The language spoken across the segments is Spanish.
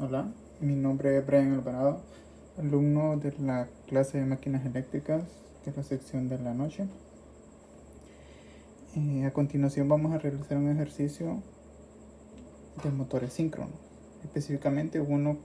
Hola, mi nombre es Brian Alvarado, alumno de la clase de máquinas eléctricas de la sección de la noche. A continuación vamos a realizar un ejercicio de motores síncronos, específicamente uno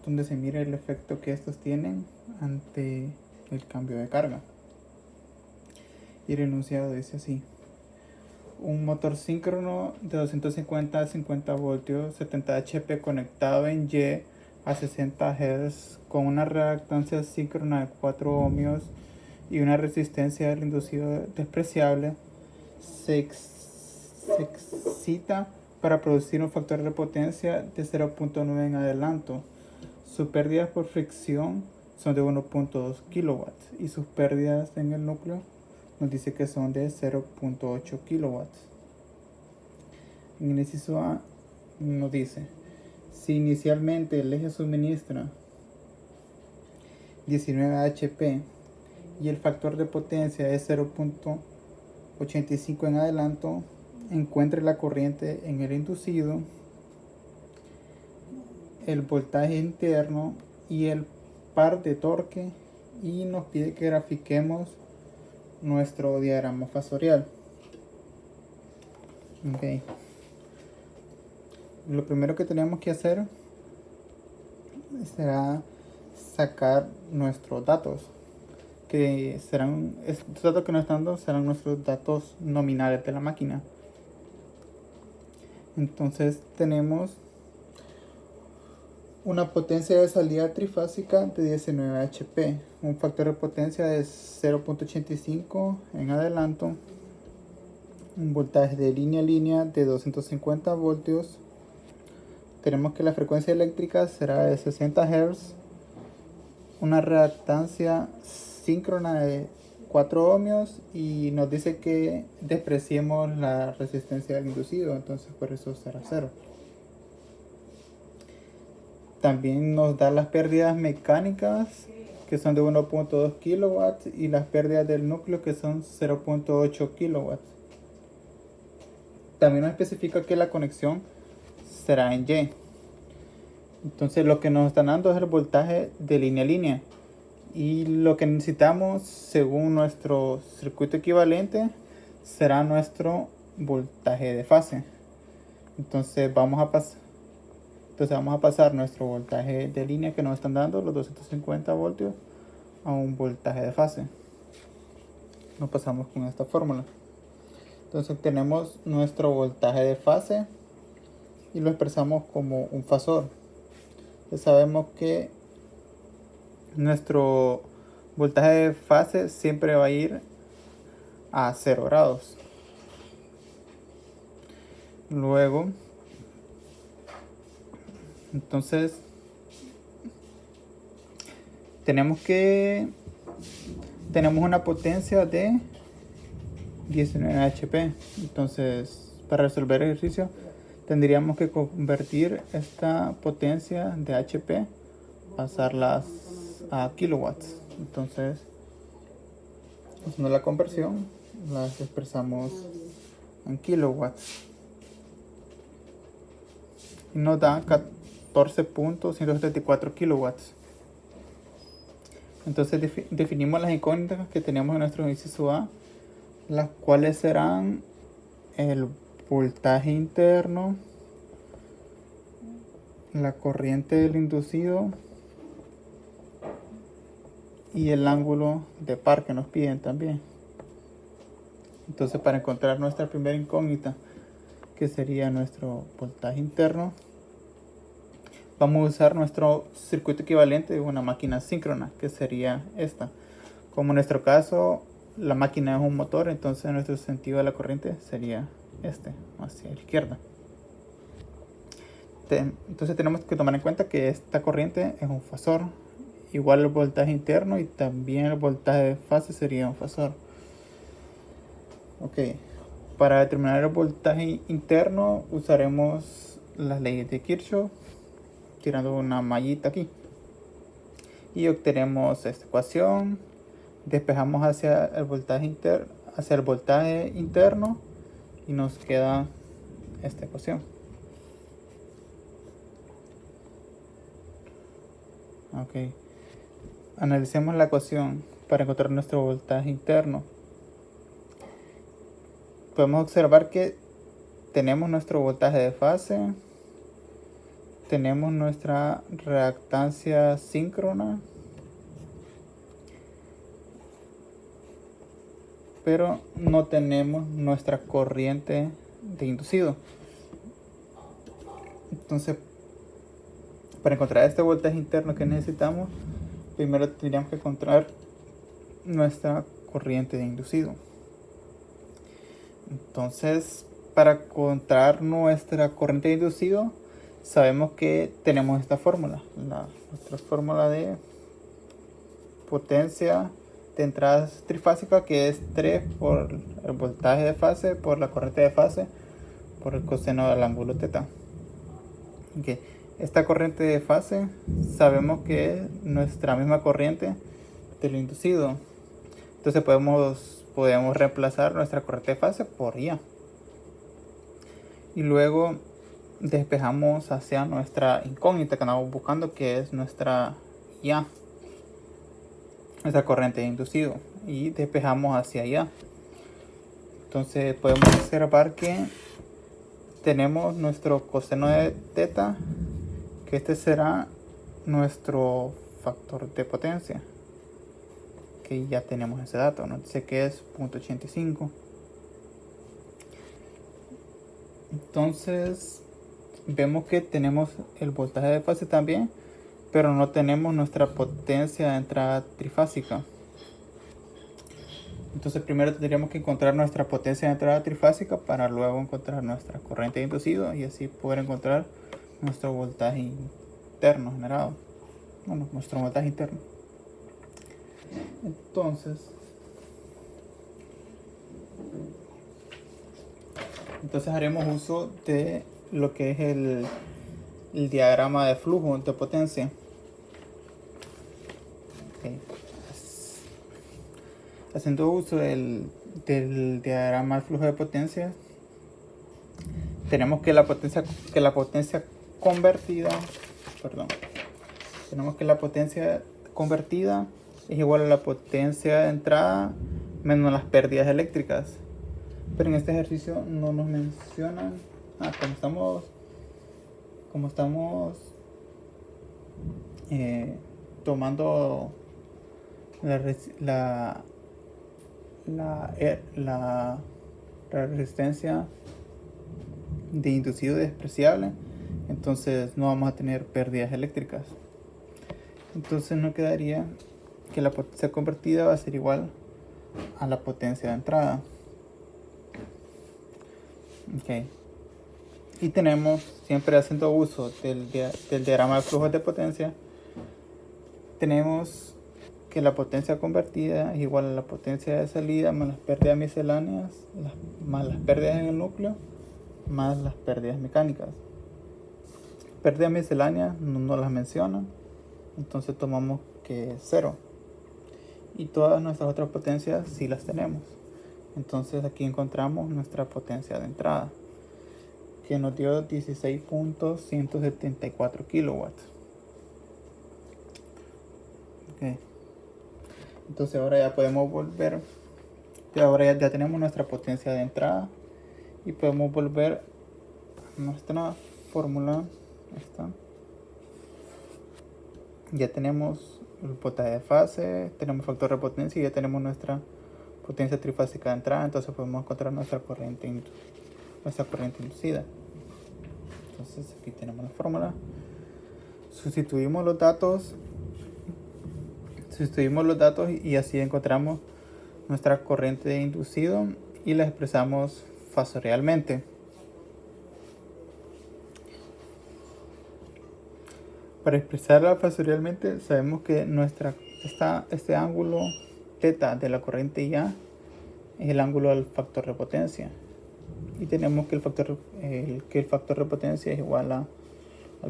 donde se mira el efecto que estos tienen ante el cambio de carga. Y el enunciado dice así: un motor síncrono de 250 a 50 voltios, 70 HP conectado en Y a 60 Hz con una reactancia síncrona de 4 ohmios y una resistencia del inducido despreciable se excita para producir un factor de potencia de 0.9 en adelanto. Sus pérdidas por fricción son de 1.2 kilowatts y sus pérdidas en el núcleo nos dice que son de 0.8 kilowatts. En el inciso A nos dice: si inicialmente el eje suministra 19 HP y el factor de potencia es 0.85 en adelanto, encuentre la corriente en el inducido, el voltaje interno y el par de torque, y nos pide que grafiquemos nuestro diagrama fasorial. Okay. Lo primero que tenemos que hacer será sacar nuestros datos, que serán, estos datos que nos están dando serán nuestros datos nominales de la máquina. Entonces tenemos una potencia de salida trifásica de 19 HP, un factor de potencia de 0.85 en adelanto, un voltaje de línea a línea de 250 voltios. Tenemos que la frecuencia eléctrica será de 60 Hz, una reactancia síncrona de 4 ohmios, y nos dice que despreciemos la resistencia del inducido, entonces por eso será 0. También nos da las pérdidas mecánicas, que son de 1.2 kilowatts, y las pérdidas del núcleo, que son 0.8 kilowatts. También nos especifica que la conexión será en Y. Entonces lo que nos están dando es el voltaje de línea a línea, y lo que necesitamos según nuestro circuito equivalente será nuestro voltaje de fase. Entonces vamos a pasar nuestro voltaje de línea que nos están dando, los 250 voltios, a un voltaje de fase. Lo pasamos con esta fórmula. Entonces tenemos nuestro voltaje de fase y lo expresamos como un fasor. Ya sabemos que nuestro voltaje de fase siempre va a ir a 0 grados. Luego, entonces tenemos una potencia de 19 HP. Entonces, para resolver el ejercicio tendríamos que convertir esta potencia de HP, pasarlas a kilowatts. Entonces, haciendo la conversión, las expresamos en kilowatts y nos da 14.174 kilowatts. Entonces definimos las incógnitas que tenemos en nuestro inciso A, las cuales serán el voltaje interno, la corriente del inducido y el ángulo de par que nos piden también. Entonces, para encontrar nuestra primera incógnita, que sería nuestro voltaje interno, vamos a usar nuestro circuito equivalente de una máquina síncrona, que sería esta. Como en nuestro caso la máquina es un motor, entonces nuestro sentido de la corriente sería hacia la izquierda. Entonces tenemos que tomar en cuenta que esta corriente es un fasor, igual el voltaje interno, y también el voltaje de fase sería un fasor. Ok, para determinar el voltaje interno usaremos las leyes de Kirchhoff, tirando una mallita aquí, y obtenemos esta ecuación. Despejamos hacia el voltaje interno y nos queda esta ecuación. Ok. Analicemos la ecuación para encontrar nuestro voltaje interno. Podemos observar que tenemos nuestro voltaje de fase, tenemos nuestra reactancia síncrona, pero no tenemos nuestra corriente de inducido. Entonces, para encontrar este voltaje interno que necesitamos, primero tendríamos que encontrar nuestra corriente de inducido. Entonces, para encontrar nuestra corriente de inducido, sabemos que tenemos esta fórmula, nuestra fórmula de potencia de entrada trifásica, que es 3 por el voltaje de fase por la corriente de fase por el coseno del ángulo teta. Okay. Esta corriente de fase sabemos que es nuestra misma corriente del inducido. Entonces podemos reemplazar nuestra corriente de fase por IA. Y luego despejamos hacia nuestra incógnita que andamos buscando, que es nuestra IA, nuestra corriente de inducido. Y despejamos hacia allá. Entonces podemos observar que tenemos nuestro coseno de teta, que este será nuestro factor de potencia, que ya tenemos ese dato, ¿no? Dice que es 0.85. Entonces vemos que tenemos el voltaje de fase también, pero no tenemos nuestra potencia de entrada trifásica. Entonces primero tendríamos que encontrar nuestra potencia de entrada trifásica para luego encontrar nuestra corriente de inducido y así poder encontrar nuestro voltaje interno generado. Bueno, nuestro voltaje interno. Entonces haremos uso de lo que es el diagrama de flujo de potencia. Okay. Haciendo uso del diagrama de flujo de potencia, tenemos que la potencia convertida, tenemos que la potencia convertida es igual a la potencia de entrada menos las pérdidas eléctricas. Pero en este ejercicio no nos mencionan, como estamos tomando la resistencia de inducido despreciable, entonces no vamos a tener pérdidas eléctricas. Entonces nos quedaría que la potencia convertida va a ser igual a la potencia de entrada. Okay. Y tenemos, siempre haciendo uso del diagrama de flujos de potencia, tenemos que la potencia convertida es igual a la potencia de salida más las pérdidas misceláneas, más las pérdidas en el núcleo, más las pérdidas mecánicas. Pérdidas misceláneas no las mencionan, entonces tomamos que es 0. Y todas nuestras otras potencias sí las tenemos. Entonces aquí encontramos nuestra potencia de entrada, que nos dio 16.174 kilowatts. Okay. Entonces ahora ya podemos volver, ahora ya tenemos nuestra potencia de entrada y podemos volver a nuestra fórmula. Esta. Ya tenemos el voltaje de fase, tenemos factor de potencia y ya tenemos nuestra potencia trifásica de entrada, entonces podemos encontrar nuestra corriente inducida. Entonces aquí tenemos la fórmula, sustituimos los datos y así encontramos nuestra corriente de inducido y la expresamos fasorialmente. Para expresarla fasorialmente sabemos que este ángulo teta de la corriente IA es el ángulo del factor de potencia y tenemos que el factor de potencia es igual al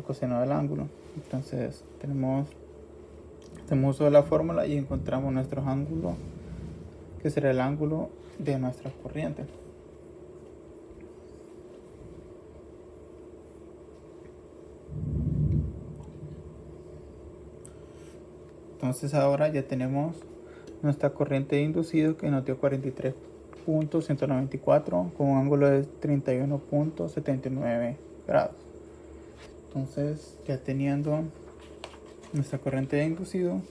coseno del ángulo. Entonces hacemos uso de la fórmula y encontramos nuestro ángulo, que será el ángulo de nuestra corriente. Entonces ahora ya tenemos nuestra corriente de inducido que nos dio 43.194 con un ángulo de 31.79 grados. Entonces ya teniendo nuestra corriente de inducido,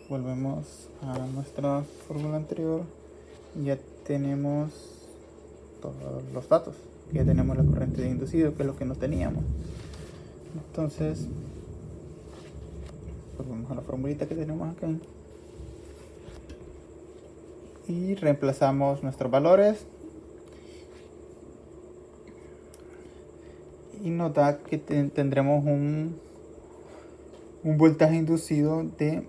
volvemos a nuestra fórmula anterior y ya tenemos todos los datos. Ya tenemos la corriente de inducido, que es lo que no teníamos. Entonces volvemos a la formulita que tenemos acá y reemplazamos nuestros valores y nos da que tendremos un voltaje inducido de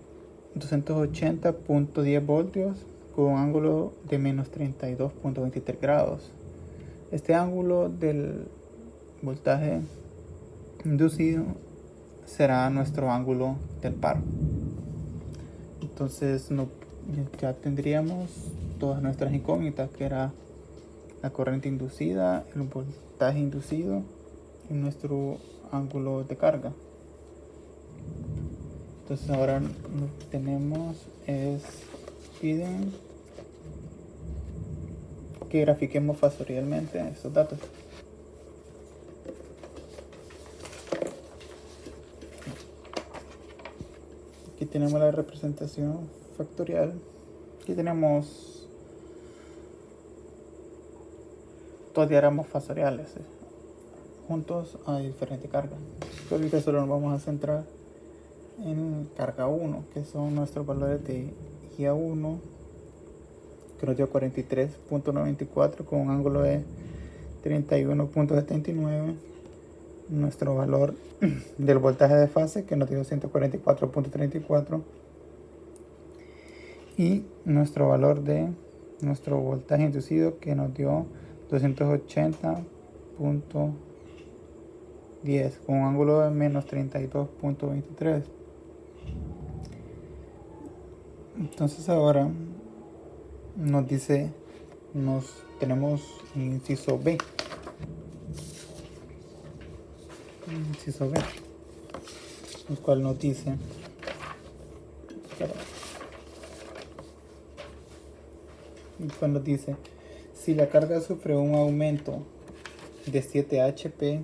280.10 voltios con un ángulo de menos 32.23 grados. Este ángulo del voltaje inducido será nuestro ángulo del par. Entonces ya tendríamos todas nuestras incógnitas, que era la corriente inducida, el voltaje inducido y nuestro ángulo de carga. Entonces ahora lo que tenemos es, piden que grafiquemos fasorialmente estos datos. Aquí tenemos la representación factorial. Aquí tenemos dos diagramas fasoriales juntos a diferente carga. Pero ahorita solo nos vamos a centrar en carga 1, que son nuestros valores de IA1, que nos dio 43.94 con un ángulo de 31.79. Nuestro valor del voltaje de fase, que nos dio 144.34, y nuestro valor de nuestro voltaje inducido, que nos dio 280.10 con un ángulo de menos 32.23. Entonces ahora nos dice, tenemos inciso B, el cual nos dice, si la carga sufre un aumento de 7 HP,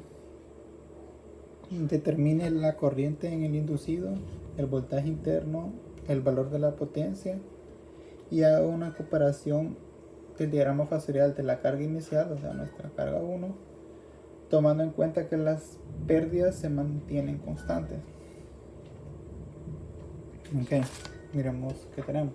determine la corriente en el inducido, el voltaje interno, el valor de la potencia, y haga una comparación del diagrama fasorial de la carga inicial, o sea nuestra carga 1, tomando en cuenta que las pérdidas se mantienen constantes. Ok, miremos qué tenemos.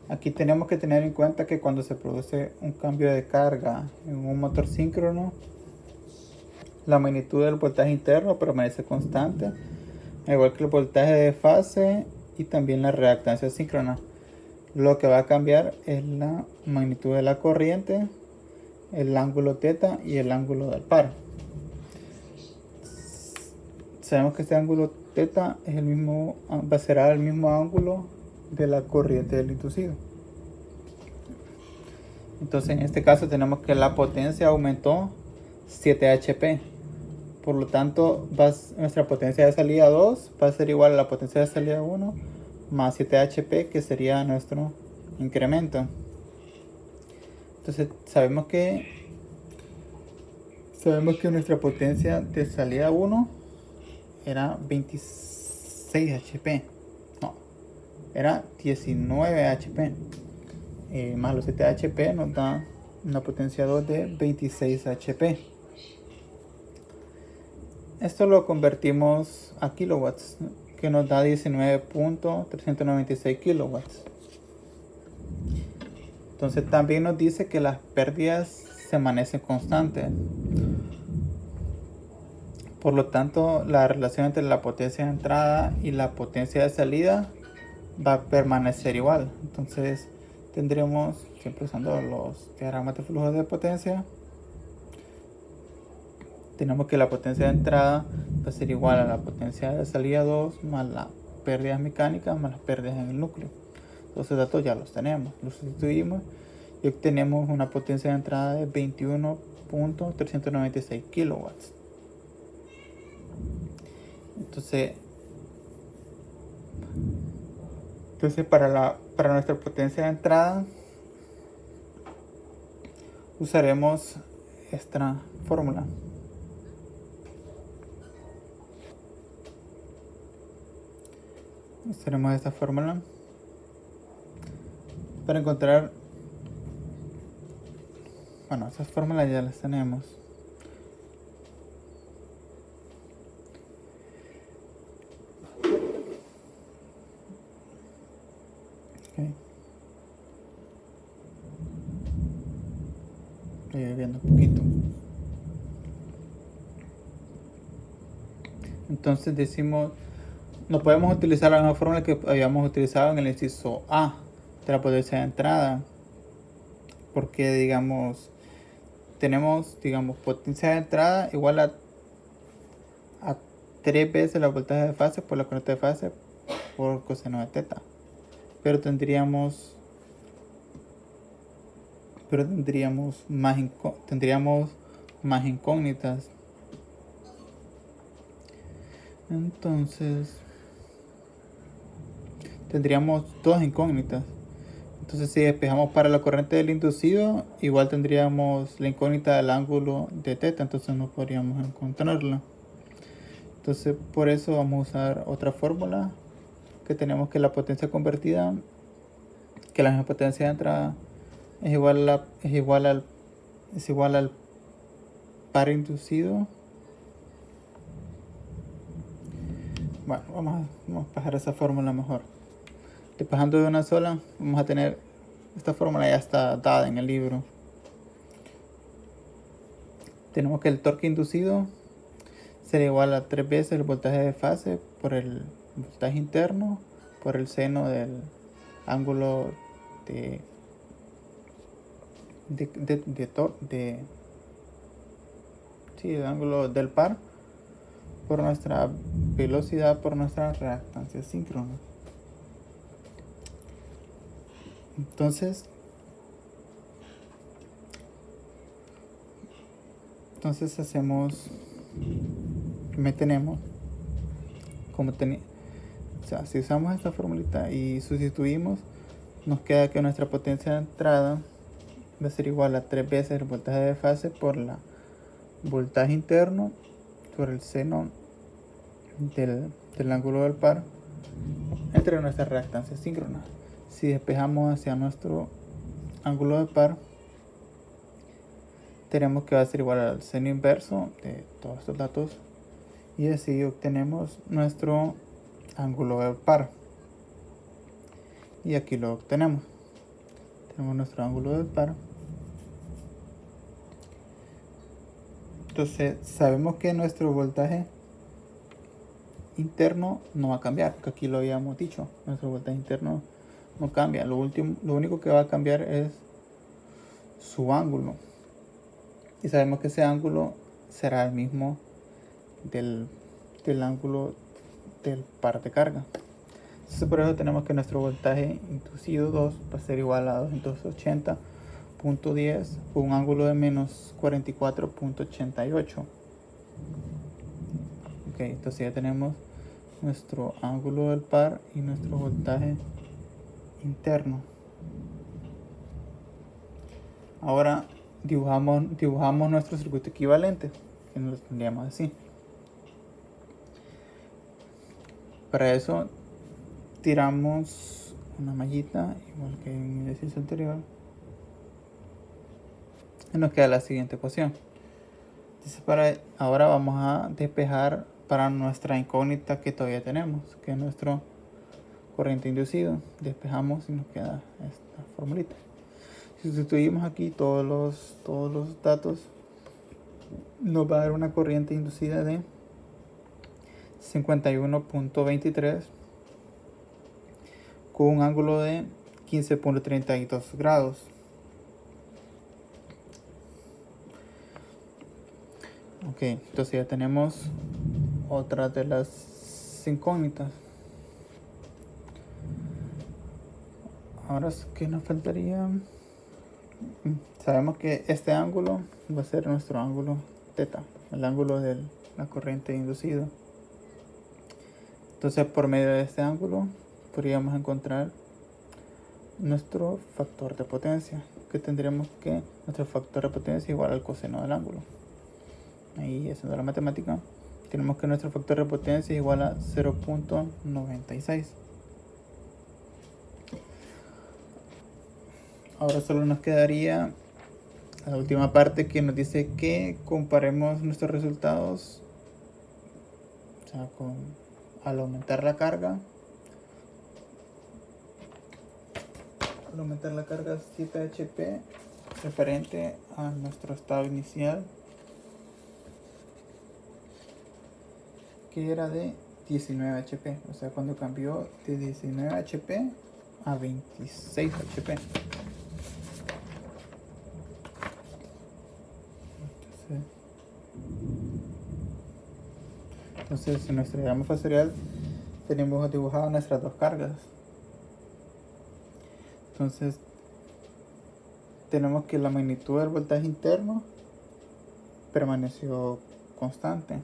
Aquí tenemos que tener en cuenta que cuando se produce un cambio de carga en un motor síncrono, la magnitud del voltaje interno permanece constante, al igual que el voltaje de fase y también la reactancia síncrona. Lo que va a cambiar es la magnitud de la corriente, el ángulo θ y el ángulo del par. Sabemos que este ángulo θ es será el mismo ángulo de la corriente del inducido. Entonces en este caso tenemos que la potencia aumentó 7 HP. Por lo tanto, nuestra potencia de salida 2 va a ser igual a la potencia de salida 1 más 7 HP, que sería nuestro incremento. Entonces sabemos que nuestra potencia de salida 1 era 26 HP. No, era 19 HP. Más los 7 HP nos da una potencia 2 de 26 HP. Esto lo convertimos a kilowatts, que nos da 19.396 kilowatts. Entonces también nos dice que las pérdidas se permanecen constantes. Por lo tanto, la relación entre la potencia de entrada y la potencia de salida va a permanecer igual. Entonces tendremos, siempre usando los diagramas de flujo de potencia, tenemos que la potencia de entrada va a ser igual a la potencia de salida 2 más las pérdidas mecánicas más las pérdidas en el núcleo. Entonces datos ya los tenemos, los sustituimos y obtenemos una potencia de entrada de 21.396 kilowatts. Entonces para nuestra potencia de entrada usaremos esta fórmula. Usaremos esta fórmula para encontrar, bueno, esas fórmulas ya las tenemos. Okay. Estoy viendo un poquito. Entonces decimos, no podemos utilizar la misma fórmula que habíamos utilizado en el inciso A de la potencia de entrada, porque digamos tenemos potencia de entrada igual a 3 veces la voltaje de fase por la corriente de fase por coseno de teta, pero tendríamos más incógnitas. Entonces tendríamos dos incógnitas. Entonces si despejamos para la corriente del inducido, igual tendríamos la incógnita del ángulo de teta, entonces no podríamos encontrarla. Entonces por eso vamos a usar otra fórmula, que tenemos que la potencia convertida, que la misma potencia de entrada es igual al par inducido. Bueno, vamos a pasar esa fórmula mejor. Despejando de una sola, vamos a tener, esta fórmula ya está dada en el libro. Tenemos que el torque inducido será igual a 3 veces el voltaje de fase por el voltaje interno por el seno del ángulo el ángulo del par por nuestra velocidad por nuestra reactancia síncrona. Entonces hacemos, mantenemos como si usamos esta formulita y sustituimos, nos queda que nuestra potencia de entrada va a ser igual a 3 veces el voltaje de fase por la voltaje interno por el seno del ángulo del par entre nuestra reactancia síncrona. Si despejamos hacia nuestro ángulo de par, tenemos que va a ser igual al seno inverso de todos estos datos, y así obtenemos nuestro ángulo de par. Y aquí lo obtenemos. Tenemos nuestro ángulo de par. Entonces sabemos que nuestro voltaje interno no va a cambiar, porque aquí lo habíamos dicho, nuestro voltaje interno no cambia. Lo único que va a cambiar es su ángulo, y sabemos que ese ángulo será el mismo del ángulo del par de carga. Entonces por eso tenemos que nuestro voltaje inducido 2 va a ser igual a 280.10 con un ángulo de menos 44.88. Ok, entonces ya tenemos nuestro ángulo del par y nuestro voltaje interno. Ahora dibujamos nuestro circuito equivalente, que nos lo tendríamos así. Para eso tiramos una mallita, igual que en el ejercicio anterior, y nos queda la siguiente ecuación. Entonces ahora vamos a despejar para nuestra incógnita que todavía tenemos, que es nuestro corriente inducido. Despejamos y nos queda esta formulita. Si sustituimos aquí todos los datos, nos va a dar una corriente inducida de 51.23 con un ángulo de 15.32 grados. Ok, entonces ya tenemos otra de las incógnitas. Ahora, ¿qué nos faltaría? Sabemos que este ángulo va a ser nuestro ángulo teta, el ángulo de la corriente inducida. Entonces, por medio de este ángulo podríamos encontrar nuestro factor de potencia, que tendríamos que nuestro factor de potencia es igual al coseno del ángulo. Ahí haciendo la matemática, tenemos que nuestro factor de potencia es igual a 0.96. Ahora solo nos quedaría la última parte que nos dice que comparemos nuestros resultados, o sea, al aumentar la carga. Al aumentar la carga 7 HP referente a nuestro estado inicial, que era de 19 HP, o sea, cuando cambió de 19 HP a 26 HP. Entonces en nuestro diagrama factorial tenemos dibujado nuestras dos cargas. Entonces tenemos que la magnitud del voltaje interno permaneció constante.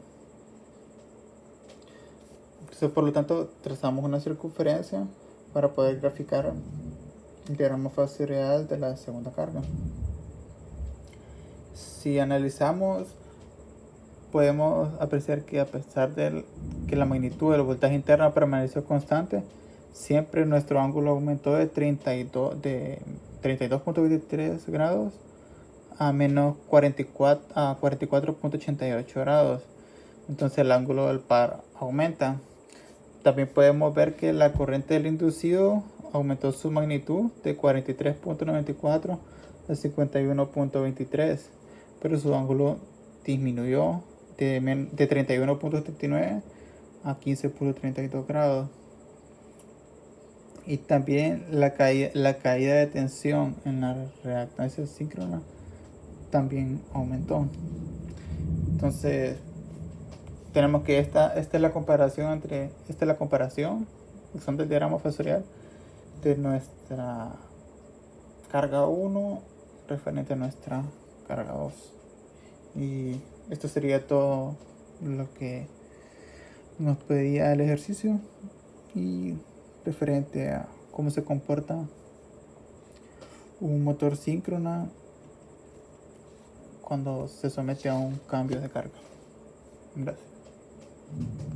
Entonces, por lo tanto, trazamos una circunferencia para poder graficar el diagrama factorial de la segunda carga. Si analizamos, podemos apreciar que a pesar de que la magnitud del voltaje interno permaneció constante, siempre nuestro ángulo aumentó de 32.23 grados a menos 44.88 grados. Entonces el ángulo del par aumenta. También podemos ver que la corriente del inducido aumentó su magnitud de 43.94 a 51.23, pero su ángulo disminuyó de 31.79 a 15.32 grados. Y también la caída de tensión en la reactancia síncrona también aumentó. Entonces tenemos que esta es la comparación usando el diagrama factorial de nuestra carga 1 referente a nuestra carga 2. Y esto sería todo lo que nos pedía el ejercicio y referente a cómo se comporta un motor síncrona cuando se somete a un cambio de carga. Gracias.